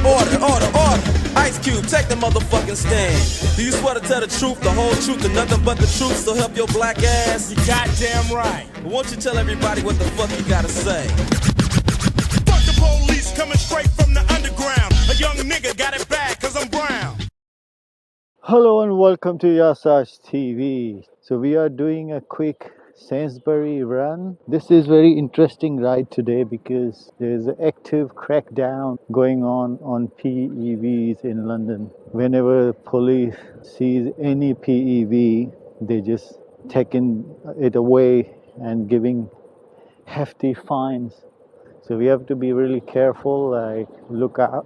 Order. Ice Cube, take the motherfucking stand. Do you swear to tell the truth, the whole truth, and nothing but the truth? So help your black ass. You goddamn right. But won't you tell everybody what the fuck you gotta say? Fuck the police coming straight from the underground. A young nigga got it bad cause I'm brown. Hello and welcome to Yasaj TV. So we are doing a quick Sainsbury run. This is very interesting ride today because there's an active crackdown going on PEVs in London. Whenever police sees any PEV, they just taking it away and giving hefty fines. So we have to be really careful, like look out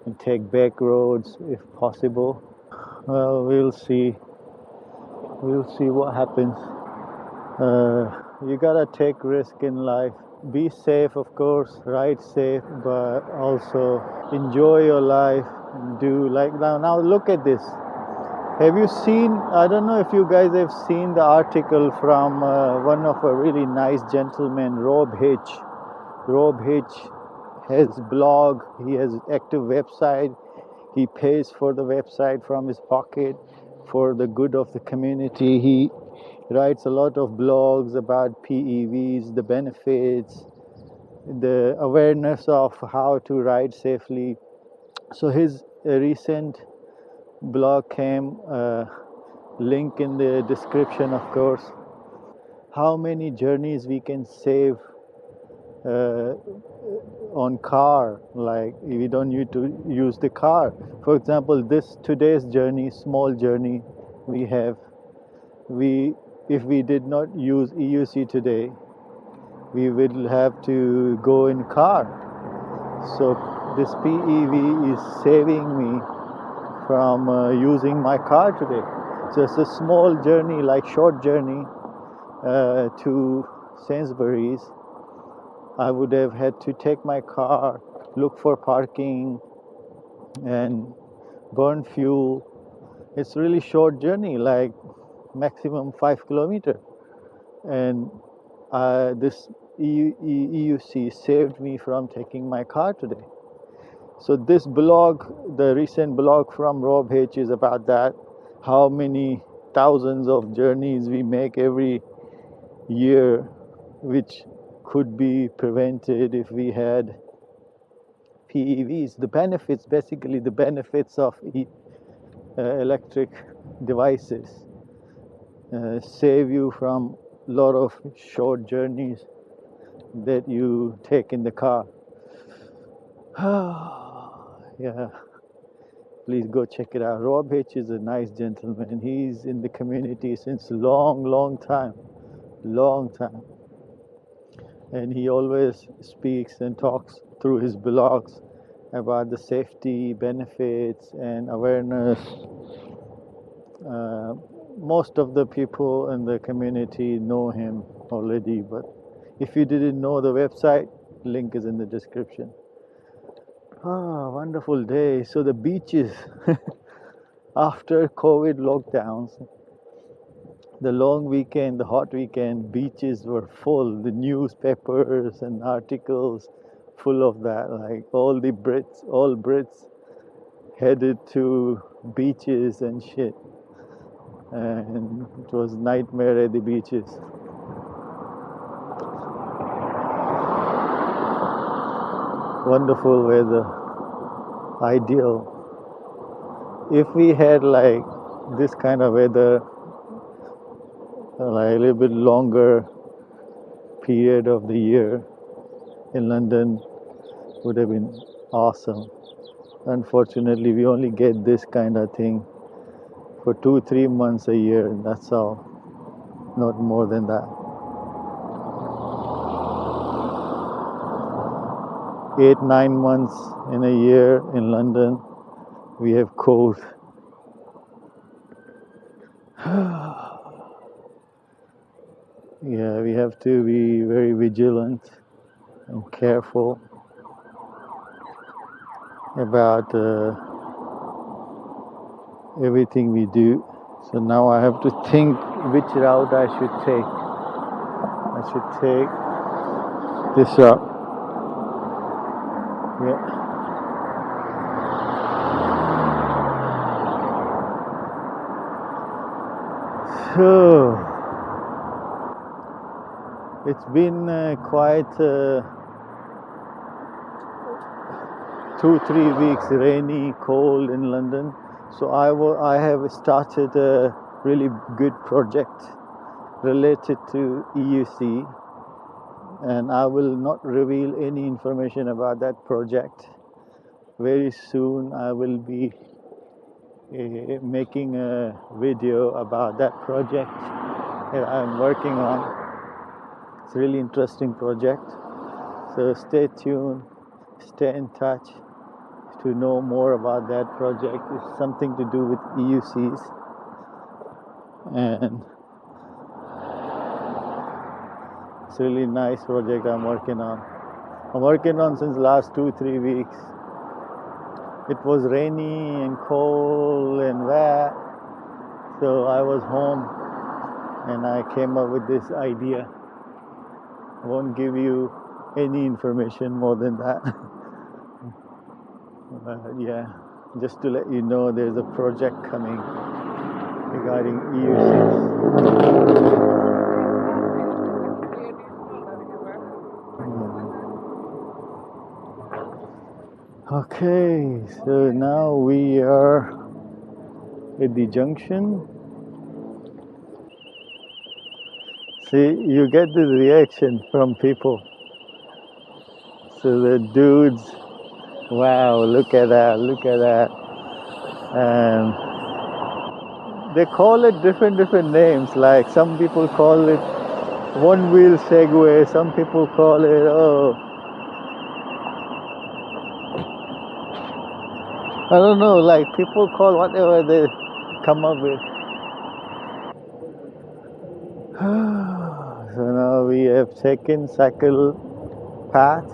and take back roads if possible. Well, we'll see what happens. You gotta take risk in life. Be safe, of course, ride safe, but also enjoy your life. Do like now look at this. Have you seen, I don't know if you guys have seen the article from one of a really nice gentleman, Rob Hitch. Rob Hitch has blog, he has active website. He pays for the website from his pocket for the good of the community. He writes a lot of blogs about PEVs, the benefits, the awareness of how to ride safely. So his recent blog came, link in the description, of course. How many journeys we can save on car, like we don't need to use the car. For example, today's journey, small journey we have, if we did not use EUC today, we will have to go in car. So this PEV is saving me from using my car today. So it's a small journey, like short journey to Sainsbury's. I would have had to take my car, look for parking and burn fuel. It's really short journey, like maximum 5 kilometers. And this EUC saved me from taking my car today. So this blog, the recent blog from Rob H is about that. How many thousands of journeys we make every year, which could be prevented if we had PEVs. The benefits, basically the benefits of electric devices save you from a lot of short journeys that you take in the car. Yeah, please go check it out. Rob H is a nice gentleman. He's in the community since long time. And he always speaks and talks through his blogs about the safety, benefits, and awareness. Most of the people in the community know him already, but if you didn't know the website, link is in the description. Wonderful day. So the beaches, after COVID lockdowns, the long weekend, the hot weekend, beaches were full. The newspapers and articles full of that. Like all Brits headed to beaches and shit. And it was nightmare at the beaches. Wonderful weather. Ideal. If we had like this kind of weather, like a little bit longer period of the year in London, would have been awesome. Unfortunately, we only get this kind of thing for 2-3 months a year, and that's all, not more than that. 8-9 months in a year in London, we have cold. Yeah, we have to be very vigilant and careful about everything we do. So now I have to think which route I should take. I should take this route. Yeah. So it's been quite 2-3 weeks rainy, cold in London. So I have started a really good project related to EUC, and I will not reveal any information about that project. Very soon I will be making a video about that project that I'm working on. It's a really interesting project. So stay tuned, stay in touch to know more about that project. It's something to do with EUCs, and it's a really nice project I'm working on. I'm working on since last 2-3 weeks. It was rainy and cold and wet, so I was home and I came up with this idea. I won't give you any information more than that. Yeah, just to let you know there's a project coming regarding EUCs. Okay, so now we are at the junction. See, you get this reaction from people. So the dudes, wow, look at that, look at that. And they call it different names. Like some people call it one-wheel Segway, some people call it, I don't know, like people call whatever they come up with. So now we have taken cycle path.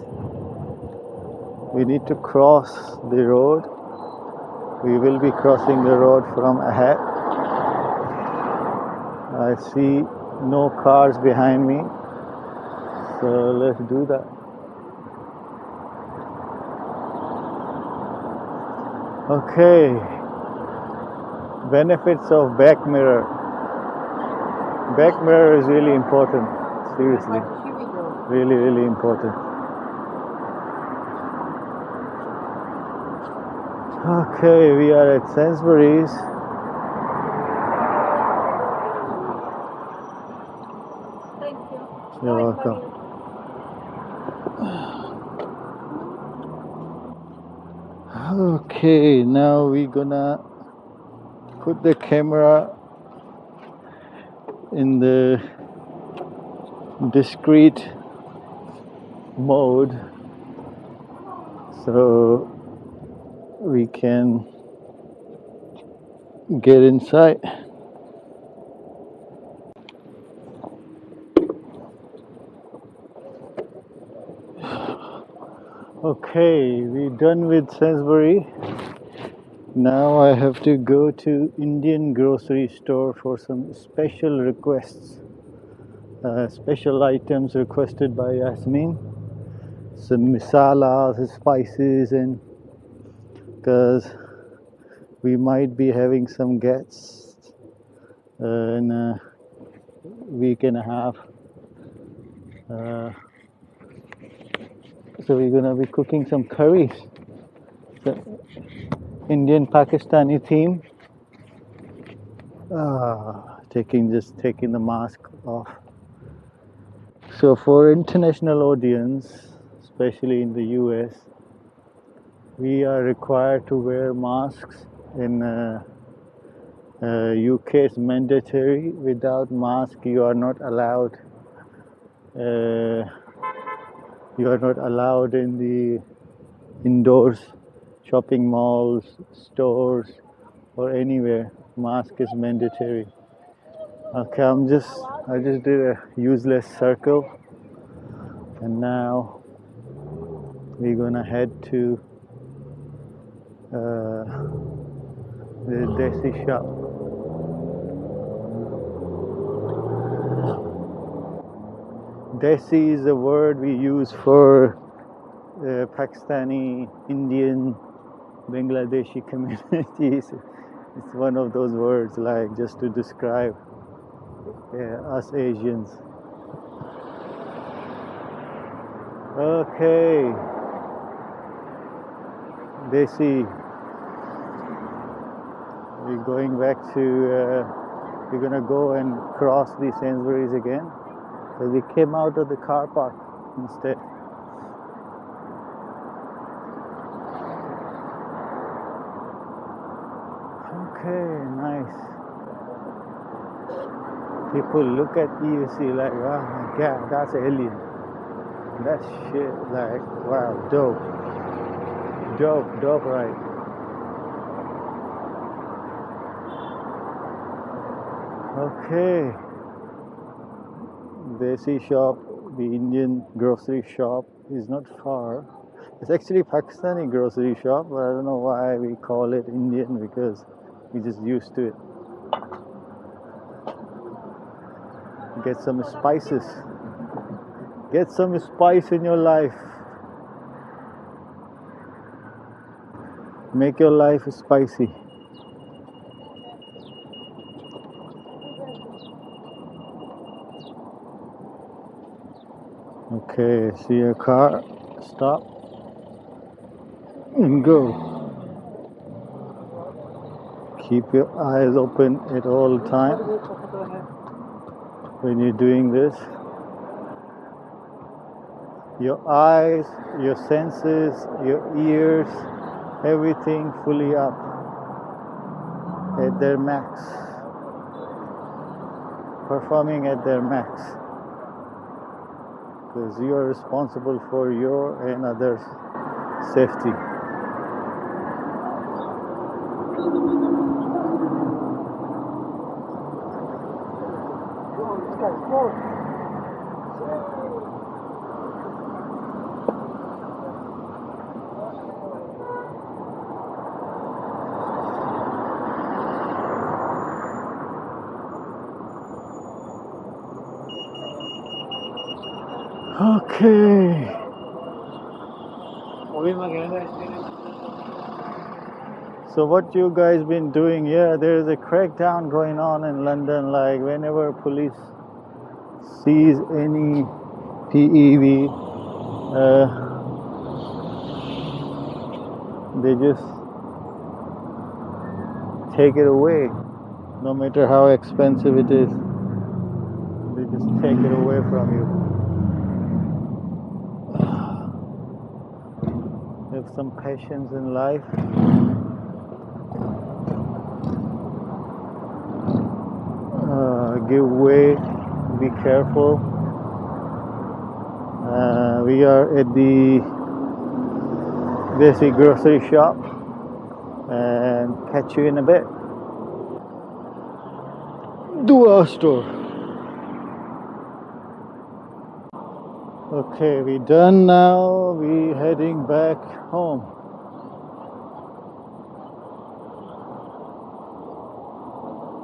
We need to cross the road. We will be crossing the road from ahead. I see no cars behind me, so let's do that. Okay, benefits of back mirror. Back mirror is really important, seriously, really important. Okay, we are at Sainsburys. Thank you. You're welcome. Okay, now we're gonna put the camera in the discrete mode so we can get inside. Okay, we're done with Sainsbury. Now I have to go to Indian grocery store for some special requests, special items requested by Yasmin. Some masalas, spices, and because we might be having some guests in a week and a half. So we're gonna be cooking some curries. The Indian Pakistani theme. Taking the mask off. So for international audience, especially in the US, we are required to wear masks. In UK it's mandatory. Without mask you are not allowed. You are not allowed in the indoors, shopping malls, stores, or anywhere. Mask is mandatory. Okay, I just did a useless circle, and now we're gonna head to the desi shop. Desi is a word we use for Pakistani, Indian, Bangladeshi communities. It's one of those words, like, just to describe Yeah, us Asians. Okay, Desi, we're going back to, we're gonna go and cross the Sainsburys again. So we came out of the car park instead. Okay, nice. People look at you, see like, oh my god, that's an alien. That shit, like, wow, dope. Dope, right? Okay. Desi shop, the Indian grocery shop is not far. It's actually Pakistani grocery shop, but I don't know why we call it Indian because we just used to it. Get some spices. Get some spice in your life. Make your life spicy. Okay, see a car, stop and go. Keep your eyes open at all time when you're doing this. Your eyes, your senses, your ears, everything fully up at their max, performing at their max, because you are responsible for your and others' safety. Okay. So what you guys been doing? Yeah, there is a crackdown going on in London. Like whenever police sees any PEV, they just take it away. No matter how expensive it is, they just take it away from you. Have some patience in life. Give way, be careful. We are at the Desi grocery shop and catch you in a bit. Dua store. Okay, we done now. We heading back home.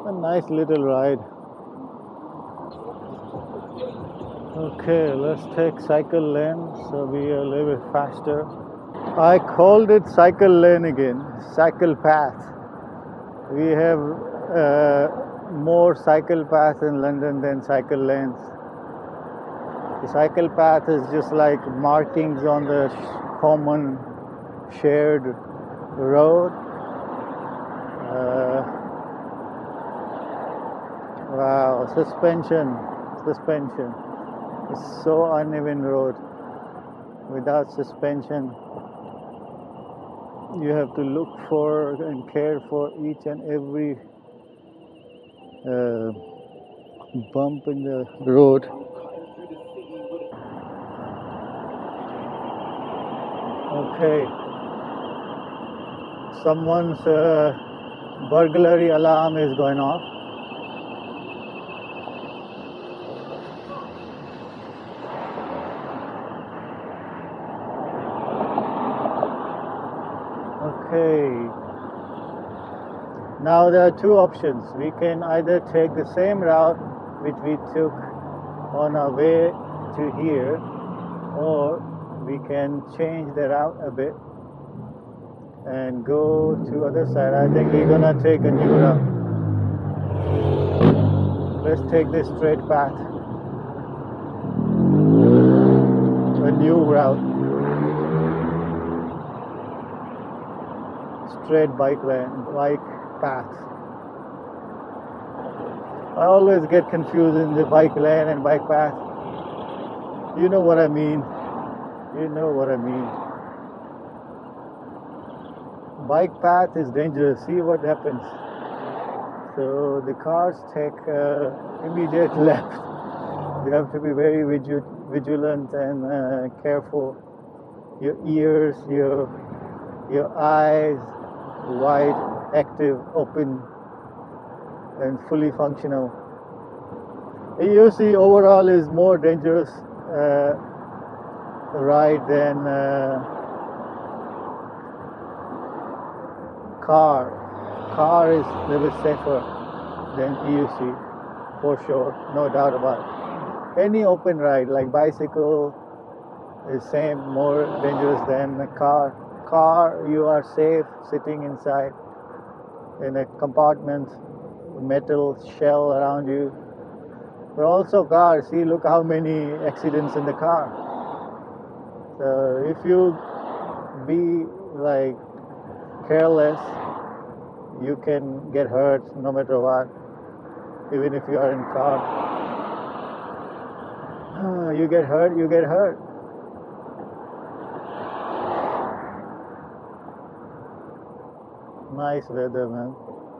A nice little ride. Okay, let's take cycle lane so we are a little bit faster. I called it cycle lane again, cycle path. We have more cycle paths in London than cycle lanes. The cycle path is just like markings on the common shared road. Wow, suspension. It's so uneven road. Without suspension, you have to look for and care for each and every bump in the road. Okay, someone's burglary alarm is going off. Okay, now there are two options. We can either take the same route which we took on our way to here, or we can change the route a bit and go to other side. I think we're gonna take a new route. Let's take this straight path, a new route, straight bike path. I always get confused in the bike lane and bike path. You know what I mean. You know what I mean. Bike path is dangerous. See what happens. So the cars take immediate left. You have to be very vigilant and careful. Your ears, your eyes, wide, active, open, and fully functional. You see, overall is more dangerous ride than car. Car is a little bit safer than EUC, for sure, no doubt about it. Any open ride like bicycle is same, more dangerous than a car. Car, you are safe sitting inside in a compartment, metal shell around you. But also car, see, look how many accidents in the car. So if you be like careless, you can get hurt no matter what, even if you are in car. You get hurt, you get hurt. Nice weather, man.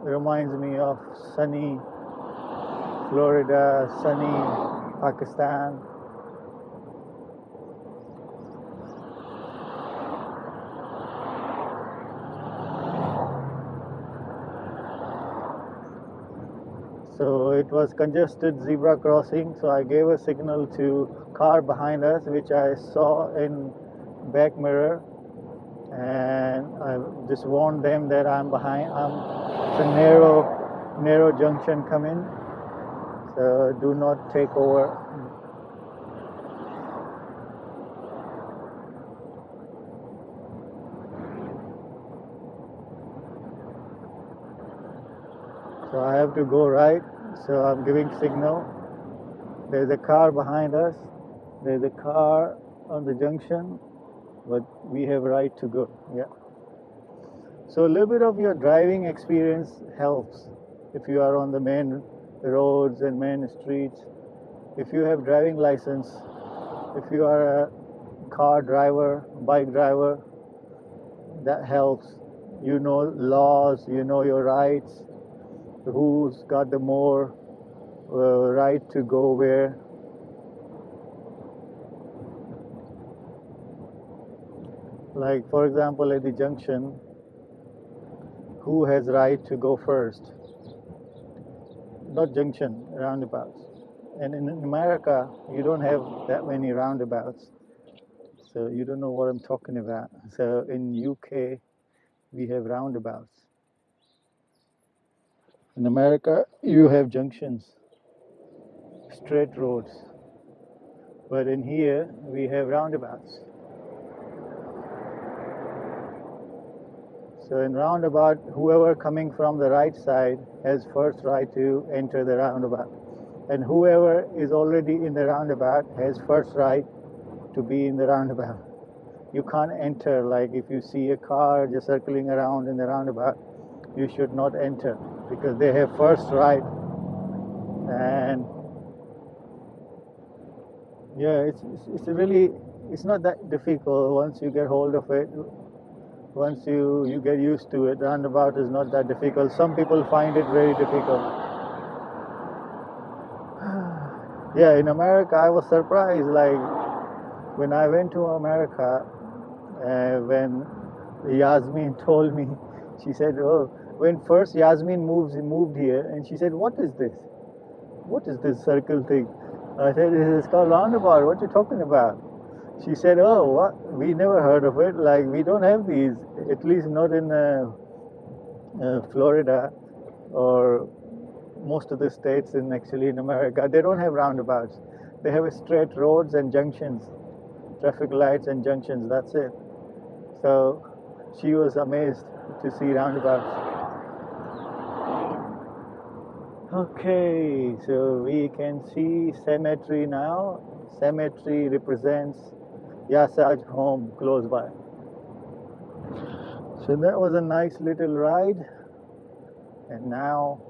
It reminds me of sunny Florida, sunny Pakistan. So it was congested zebra crossing, so I gave a signal to car behind us, which I saw in back mirror, and I just warned them that I'm behind. It's a narrow junction coming, so do not take over. So I have to go right, so I'm giving signal. There's a car behind us, there's a car on the junction, but we have right to go. Yeah. So a little bit of your driving experience helps if you are on the main roads and main streets. If you have driving license, if you are a car driver, bike driver, that helps. You know laws, you know your rights, who's got the more right to go where. Like for example at the junction, who has right to go first? Not junction, roundabouts. And in America, you don't have that many roundabouts, so you don't know what I'm talking about. So in UK, we have roundabouts. In America, you have junctions, straight roads. But in here, we have roundabouts. So in roundabout, whoever coming from the right side has first right to enter the roundabout. And whoever is already in the roundabout has first right to be in the roundabout. You can't enter, like if you see a car just circling around in the roundabout, you should not enter because they have first right. And yeah, it's not that difficult once you get hold of it. Once you get used to it, roundabout is not that difficult. Some people find it very difficult. Yeah, in America, I was surprised. Like when I went to America, when Yasmin told me, she said, "Oh, when first Yasmin moved here, and she said, what is this? What is this circle thing?" I said, "This is called roundabout. What are you talking about?" She said, "Oh, what? We never heard of it. Like we don't have these, at least not in Florida or most of the states actually in America. They don't have roundabouts. They have straight roads and junctions, traffic lights and junctions. That's it." So she was amazed to see roundabouts. Okay, so we can see cemetery now. Cemetery represents Yasaj home close by. So that was a nice little ride, and now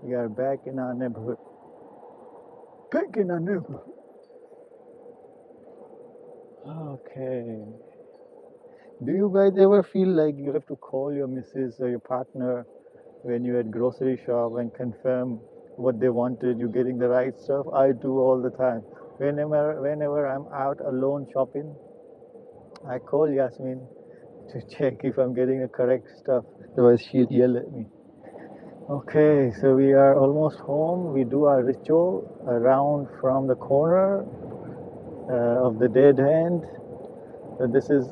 we are back in our neighborhood. Back in our neighborhood. Okay. Do you guys ever feel like you have to call your missus or your partner when you're at grocery shop and confirm what they wanted, you getting the right stuff? I do all the time. Whenever I'm out alone shopping, I call Yasmin to check if I'm getting the correct stuff. Otherwise, she'll yell at me. Okay, so we are almost home. We do our ritual around from the corner of the dead end. So this is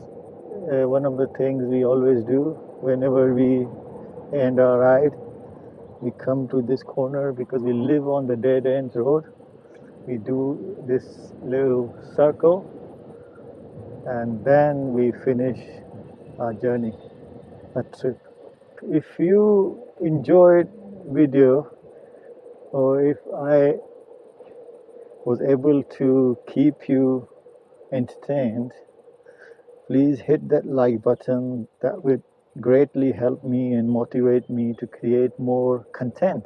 one of the things we always do whenever we end our ride. We come to this corner because we live on the dead end road. We do this little circle and then we finish our journey, our trip. If you enjoyed video, or if I was able to keep you entertained, please hit that like button. That would greatly help me and motivate me to create more content,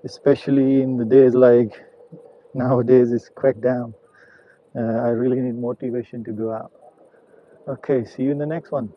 especially in the days like nowadays it's crackdown. I really need motivation to go out. Okay, see you in the next one.